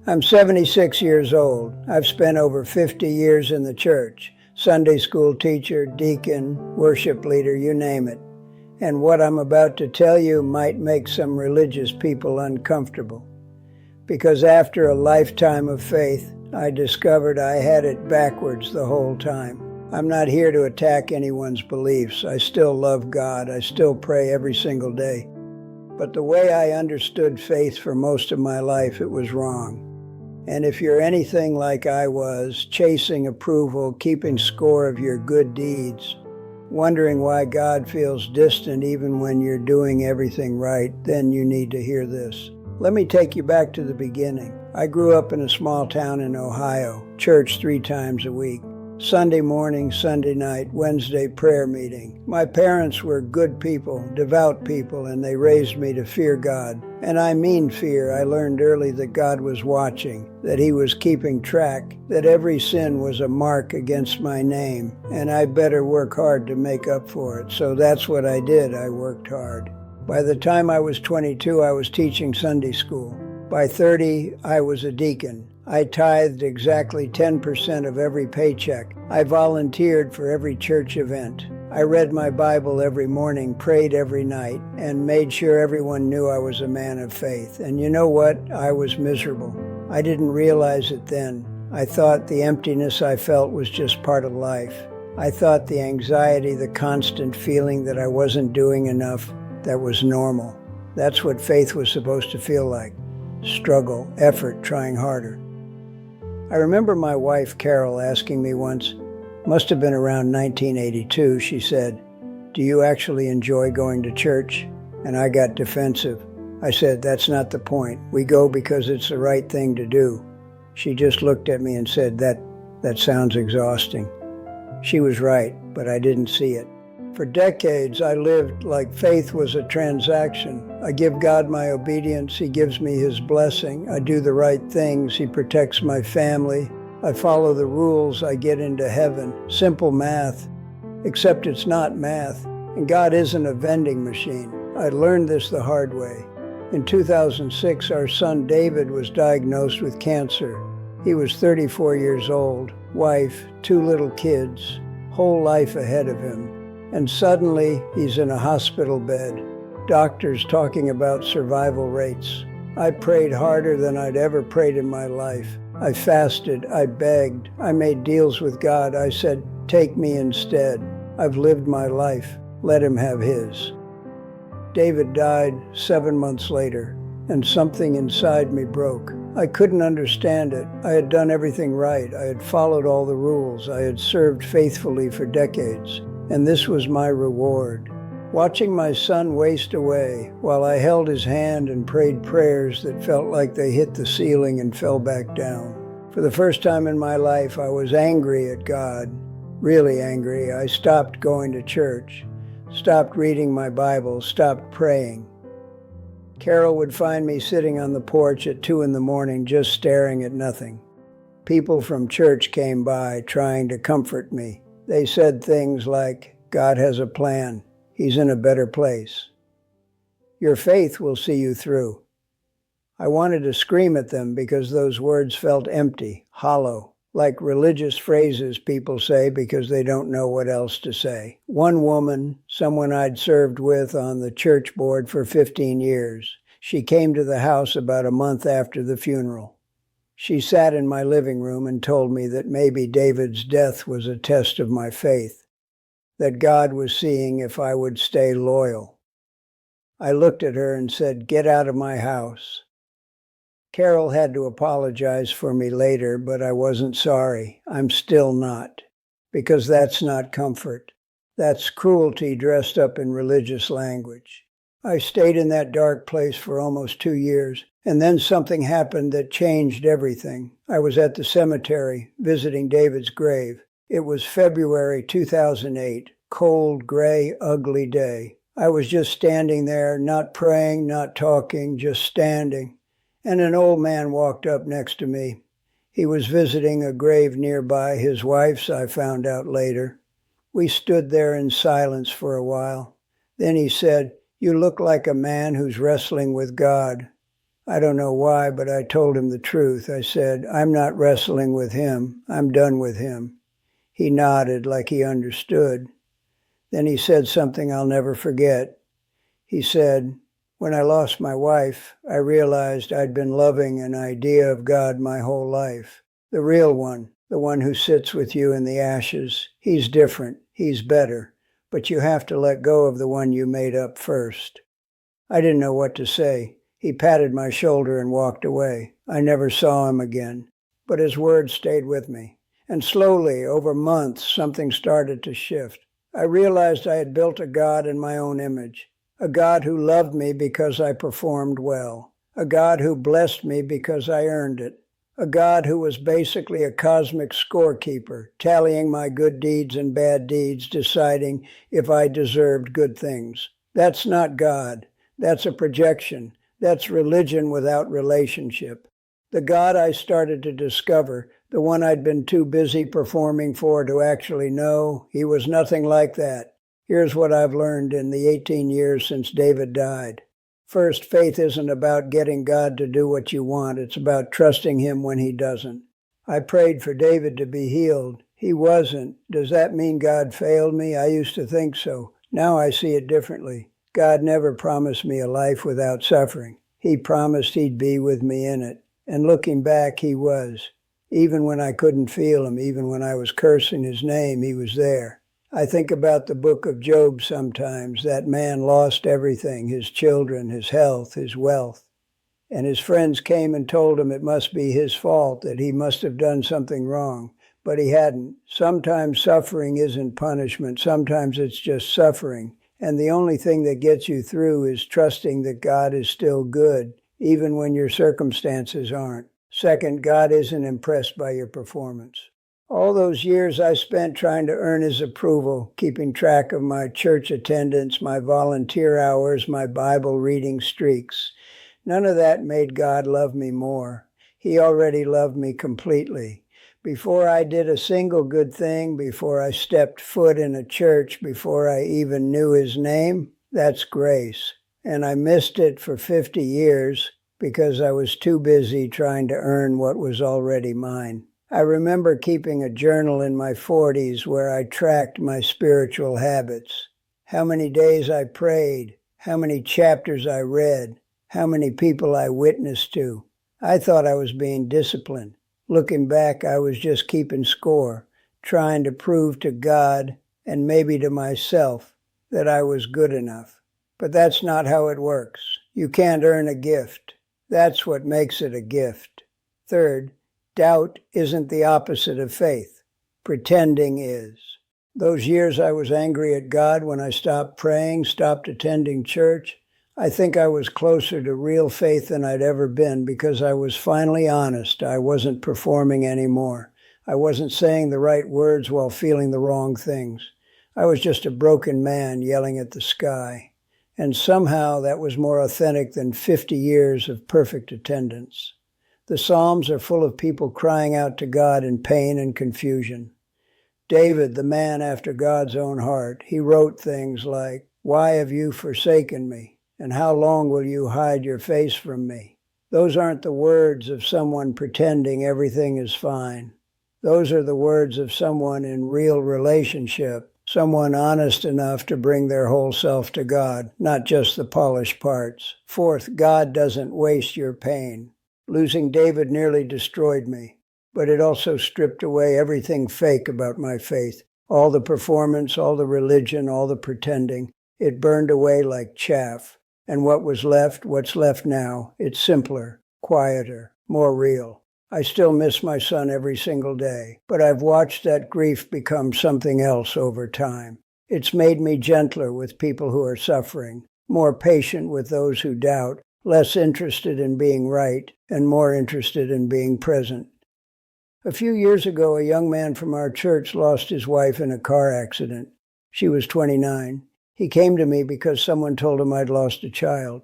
I'm 76 years old. I've spent over 50 years in the church. Sunday school teacher, deacon, worship leader, you name it. And what I'm about to tell you might make some religious people uncomfortable. Because after a lifetime of faith, I discovered I had it backwards the whole time. I'm not here to attack anyone's beliefs. I still love God. I still pray every single day. But the way I understood faith for most of my life, it was wrong. And if you're anything like I was, chasing approval, keeping score of your good deeds, wondering why God feels distant even when you're doing everything right, then you need to hear this. Let me take you back to the beginning. I grew up in a small town in Ohio, church 3 times a week. Sunday morning, Sunday night, Wednesday prayer meeting. My parents were good people, devout people, and they raised me to fear God. And I mean fear. I learned early that God was watching, that He was keeping track, that every sin was a mark against my name, and I better work hard to make up for it. So that's what I did. I worked hard. By the time I was 22, I was teaching Sunday school. By 30, I was a deacon. I tithed exactly 10% of every paycheck. I volunteered for every church event. I read my Bible every morning, prayed every night, and made sure everyone knew I was a man of faith. And you know what? I was miserable. I didn't realize it then. I thought the emptiness I felt was just part of life. I thought the anxiety, the constant feeling that I wasn't doing enough, that was normal. That's what faith was supposed to feel like. Struggle, effort, trying harder. I remember my wife, Carol, asking me once, must have been around 1982, she said, "Do you actually enjoy going to church?" And I got defensive. I said, "That's not the point. We go because it's the right thing to do." She just looked at me and said, that sounds exhausting. She was right, but I didn't see it. For decades, I lived like faith was a transaction. I give God my obedience. He gives me His blessing. I do the right things. He protects my family. I follow the rules. I get into heaven. Simple math, except it's not math. And God isn't a vending machine. I learned this the hard way. In 2006, our son David was diagnosed with cancer. He was 34 years old, wife, 2 little kids, whole life ahead of him. And suddenly, he's in a hospital bed, doctors talking about survival rates. I prayed harder than I'd ever prayed in my life. I fasted, I begged, I made deals with God. I said, take me instead. I've lived my life, let Him have His. David died 7 months later, and something inside me broke. I couldn't understand it. I had done everything right. I had followed all the rules. I had served faithfully for decades. And this was my reward. Watching my son waste away while I held his hand and prayed prayers that felt like they hit the ceiling and fell back down. For the first time in my life, I was angry at God, really angry. I stopped going to church, stopped reading my Bible, stopped praying. Carol would find me sitting on the porch at 2 in the morning just staring at nothing. People from church came by trying to comfort me. They said things like, God has a plan. He's in a better place. Your faith will see you through. I wanted to scream at them because those words felt empty, hollow, like religious phrases people say because they don't know what else to say. One woman, someone I'd served with on the church board for 15 years, she came to the house about a month after the funeral. She sat in my living room and told me that maybe David's death was a test of my faith, that God was seeing if I would stay loyal. I looked at her and said, "Get out of my house." Carol had to apologize for me later, but I wasn't sorry. I'm still not, because that's not comfort. That's cruelty dressed up in religious language. I stayed in that dark place for almost 2 years. And then something happened that changed everything. I was at the cemetery visiting David's grave. It was February 2008, cold, gray, ugly day. I was just standing there, not praying, not talking, just standing. And an old man walked up next to me. He was visiting a grave nearby, his wife's, I found out later. We stood there in silence for a while. Then he said, "You look like a man who's wrestling with God." I don't know why, but I told him the truth. I said, I'm not wrestling with him. I'm done with him. He nodded like he understood. Then he said something I'll never forget. He said, when I lost my wife, I realized I'd been loving an idea of God my whole life. The real one, the one who sits with you in the ashes. He's different. He's better. But you have to let go of the one you made up first. I didn't know what to say. He patted my shoulder and walked away. I never saw him again. But his words stayed with me. And slowly, over months, something started to shift. I realized I had built a God in my own image. A God who loved me because I performed well. A God who blessed me because I earned it. A God who was basically a cosmic scorekeeper, tallying my good deeds and bad deeds, deciding if I deserved good things. That's not God. That's a projection. That's religion without relationship. The God I started to discover, the one I'd been too busy performing for to actually know, he was nothing like that. Here's what I've learned in the 18 years since David died. First, faith isn't about getting God to do what you want. It's about trusting him when he doesn't. I prayed for David to be healed. He wasn't. Does that mean God failed me? I used to think so. Now I see it differently. God never promised me a life without suffering. He promised he'd be with me in it. And looking back, he was. Even when I couldn't feel him, even when I was cursing his name, he was there. I think about the book of Job sometimes. That man lost everything, his children, his health, his wealth. And his friends came and told him it must be his fault, that he must have done something wrong. But he hadn't. Sometimes suffering isn't punishment. Sometimes it's just suffering. And the only thing that gets you through is trusting that God is still good, even when your circumstances aren't. Second, God isn't impressed by your performance. All those years I spent trying to earn his approval, keeping track of my church attendance, my volunteer hours, my Bible reading streaks. None of that made God love me more. He already loved me completely. Before I did a single good thing, before I stepped foot in a church, before I even knew his name, that's grace. And I missed it for 50 years because I was too busy trying to earn what was already mine. I remember keeping a journal in my 40s where I tracked my spiritual habits. How many days I prayed, how many chapters I read, how many people I witnessed to. I thought I was being disciplined. Looking back, I was just keeping score, trying to prove to God and maybe to myself that I was good enough. But that's not how it works. You can't earn a gift. That's what makes it a gift. Third, doubt isn't the opposite of faith. Pretending is. Those years I was angry at God when I stopped praying, stopped attending church, I think I was closer to real faith than I'd ever been because I was finally honest. I wasn't performing anymore. I wasn't saying the right words while feeling the wrong things. I was just a broken man yelling at the sky. And somehow that was more authentic than 50 years of perfect attendance. The Psalms are full of people crying out to God in pain and confusion. David, the man after God's own heart, he wrote things like, "Why have you forsaken me? And how long will you hide your face from me?" Those aren't the words of someone pretending everything is fine. Those are the words of someone in real relationship, someone honest enough to bring their whole self to God, not just the polished parts. Fourth, God doesn't waste your pain. Losing David nearly destroyed me, but it also stripped away everything fake about my faith. All the performance, all the religion, all the pretending. It burned away like chaff. And what was left, what's left now, it's simpler, quieter, more real. I still miss my son every single day, but I've watched that grief become something else over time. It's made me gentler with people who are suffering, more patient with those who doubt, less interested in being right, and more interested in being present. A few years ago, a young man from our church lost his wife in a car accident. She was 29. He came to me because someone told him I'd lost a child.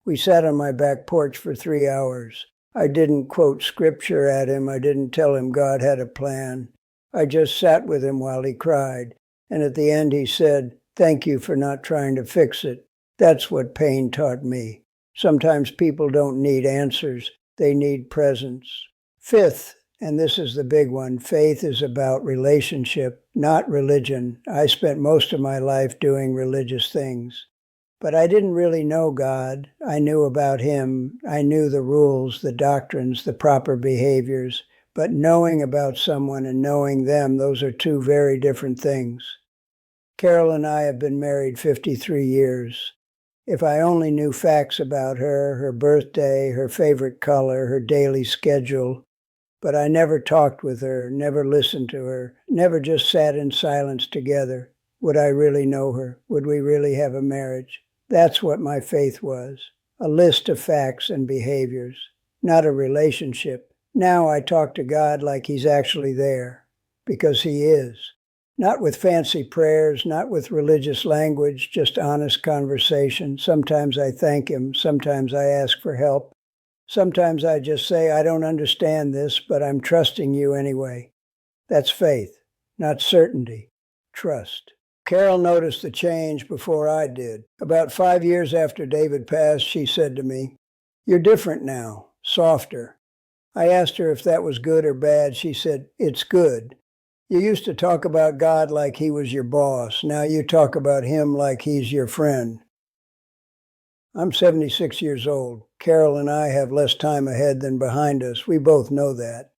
We sat on my back porch for 3 hours. I didn't quote scripture at him. I didn't tell him God had a plan. I just sat with him while he cried. And at the end he said, "Thank you for not trying to fix it. That's what pain taught me." Sometimes people don't need answers, they need presence. Fifth, and this is the big one, faith is about relationship, not religion. I spent most of my life doing religious things. But I didn't really know God. I knew about Him. I knew the rules, the doctrines, the proper behaviors. But knowing about someone and knowing them, those are two very different things. Carol and I have been married 53 years. If I only knew facts about her, her birthday, her favorite color, her daily schedule, but I never talked with her, never listened to her, never just sat in silence together. Would I really know her? Would we really have a marriage? That's what my faith was, a list of facts and behaviors, not a relationship. Now I talk to God like He's actually there, because He is. Not with fancy prayers, not with religious language, just honest conversation. Sometimes I thank Him, sometimes I ask for help. Sometimes I just say, I don't understand this, but I'm trusting You anyway. That's faith, not certainty, trust. Carol noticed the change before I did. About 5 years after David passed, she said to me, "You're different now, softer." I asked her if that was good or bad. She said, "It's good. You used to talk about God like He was your boss. Now you talk about Him like He's your friend." I'm 76 years old. Carol and I have less time ahead than behind us. We both know that.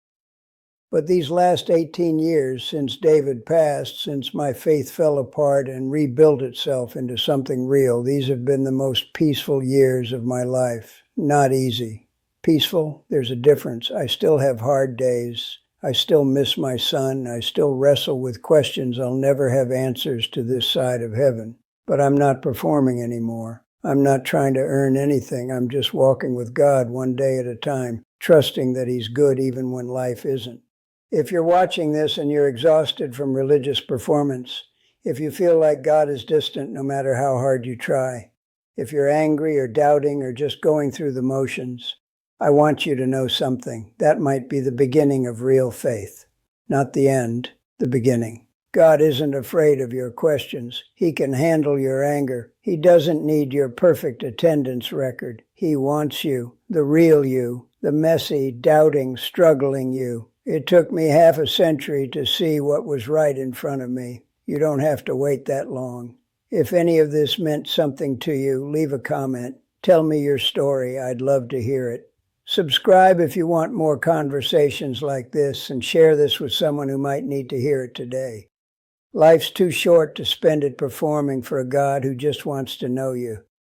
But these last 18 years since David passed, since my faith fell apart and rebuilt itself into something real, these have been the most peaceful years of my life. Not easy. Peaceful? There's a difference. I still have hard days. I still miss my son. I still wrestle with questions I'll never have answers to this side of heaven. But I'm not performing anymore. I'm not trying to earn anything. I'm just walking with God one day at a time, trusting that He's good even when life isn't. If you're watching this and you're exhausted from religious performance, if you feel like God is distant no matter how hard you try, if you're angry or doubting or just going through the motions, I want you to know something. That might be the beginning of real faith. Not the end, the beginning. God isn't afraid of your questions. He can handle your anger. He doesn't need your perfect attendance record. He wants you, the real you, the messy, doubting, struggling you. It took me half a century to see what was right in front of me. You don't have to wait that long. If any of this meant something to you, leave a comment. Tell me your story. I'd love to hear it. Subscribe if you want more conversations like this, and share this with someone who might need to hear it today. Life's too short to spend it performing for a God who just wants to know you.